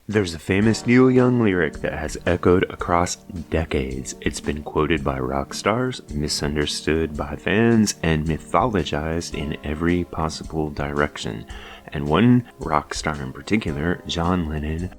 There's a famous Neil Young lyric that has echoed across decades. It's been quoted by rock stars, misunderstood by fans, and mythologized in every possible direction. And one rock star in particular, John Lennon,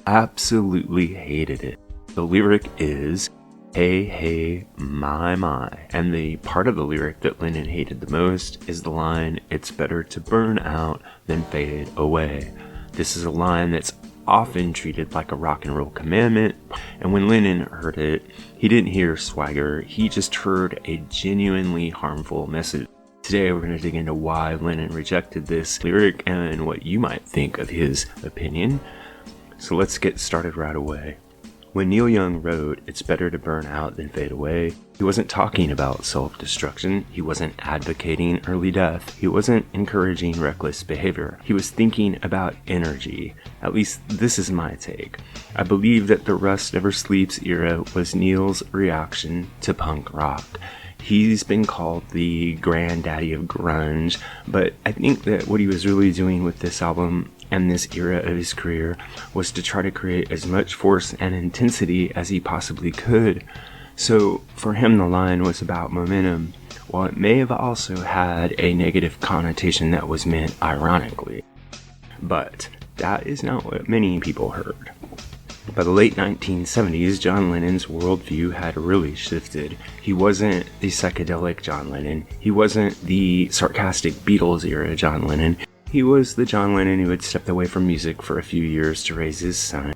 absolutely hated it. The lyric is, "Hey, hey, my," and the part of the lyric that Lennon hated the most is the line, "It's better to burn out than fade away." This is a line that's often treated like a rock and roll commandment, and when Lennon heard it, he didn't hear swagger, he just heard a genuinely harmful message. Today we're going to dig into why Lennon rejected this lyric and what you might think of his opinion. So let's get started right away. When Neil Young wrote, "It's better to burn out than fade away," he wasn't talking about self-destruction, he wasn't advocating early death, he wasn't encouraging reckless behavior. He was thinking about energy. At least this is my take. I believe that the Rust Never Sleeps era was Neil's reaction to punk rock. He's been called the granddaddy of grunge, but I think that what he was really doing with this album and this era of his career was to try to create as much force and intensity as he possibly could. So for him, the line was about momentum, while it may have also had a negative connotation that was meant ironically. But that is not what many people heard. By the late 1970s, John Lennon's worldview had really shifted. He wasn't the psychedelic John Lennon. He wasn't the sarcastic Beatles era John Lennon. He was the John Lennon who had stepped away from music for a few years to raise his son.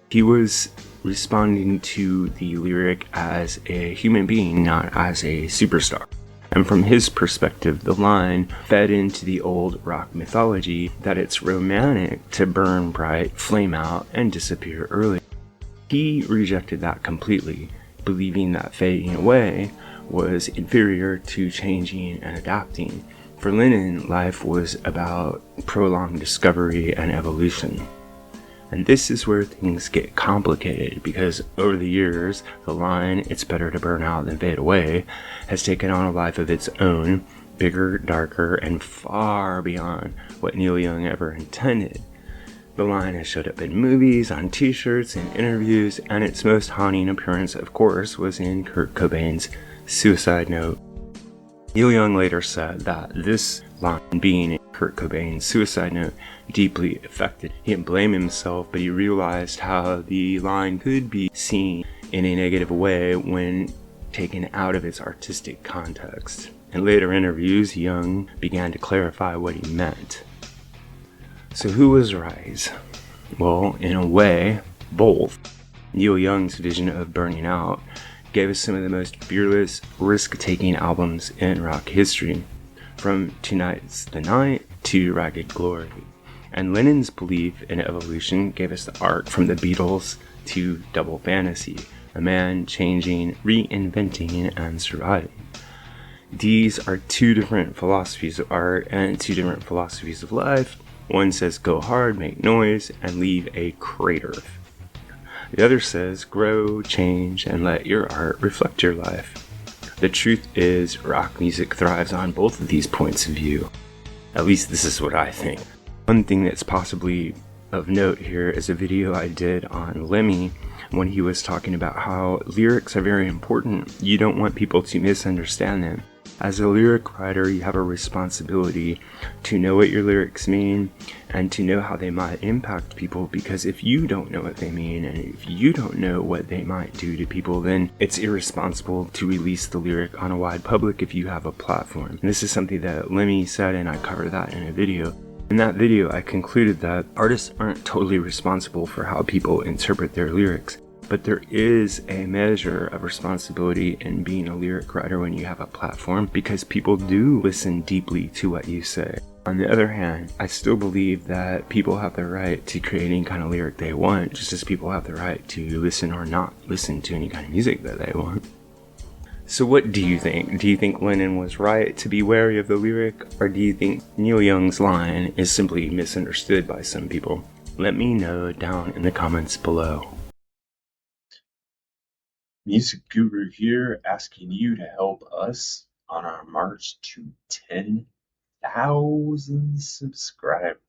He was responding to the lyric as a human being, not as a superstar. And from his perspective, the line fed into the old rock mythology that it's romantic to burn bright, flame out, and disappear early. He rejected that completely, believing that fading away was inferior to changing and adapting. For Lennon, life was about prolonged discovery and evolution. And this is where things get complicated, because over the years, the line, "It's better to burn out than fade away," has taken on a life of its own, bigger, darker, and far beyond what Neil Young ever intended. The line has showed up in movies, on t-shirts, in interviews, and its most haunting appearance, of course, was in Kurt Cobain's suicide note. Neil Young later said that this line being in Kurt Cobain's suicide note deeply affected. He didn't blame himself, but he realized how the line could be seen in a negative way when taken out of its artistic context. In later interviews, Young began to clarify what he meant. So who was right? Well, in a way, both. Neil Young's vision of burning out gave us some of the most fearless, risk-taking albums in rock history, from Tonight's the Night to Ragged Glory. And Lennon's belief in evolution gave us the art from the Beatles to Double Fantasy, a man changing, reinventing, and surviving. These are two different philosophies of art and two different philosophies of life. One says go hard, make noise, and leave a crater. The other says grow, change, and let your art reflect your life. The truth is, rock music thrives on both of these points of view. At least this is what I think. One thing that's possibly of note here is a video I did on Lemmy when he was talking about how lyrics are very important. You don't want people to misunderstand them. As a lyric writer, you have a responsibility to know what your lyrics mean and to know how they might impact people, because if you don't know what they mean and if you don't know what they might do to people, then it's irresponsible to release the lyric on a wide public if you have a platform. And this is something that Lemmy said, and I covered that in a video. In that video, I concluded that artists aren't totally responsible for how people interpret their lyrics. But there is a measure of responsibility in being a lyric writer when you have a platform, because people do listen deeply to what you say. On the other hand, I still believe that people have the right to create any kind of lyric they want, just as people have the right to listen or not listen to any kind of music that they want. So what do you think? Do you think Lennon was right to be wary of the lyric, or do you think Neil Young's line is simply misunderstood by some people? Let me know down in the comments below. MusicGuru here, asking you to help us on our march to 10,000 subscribers.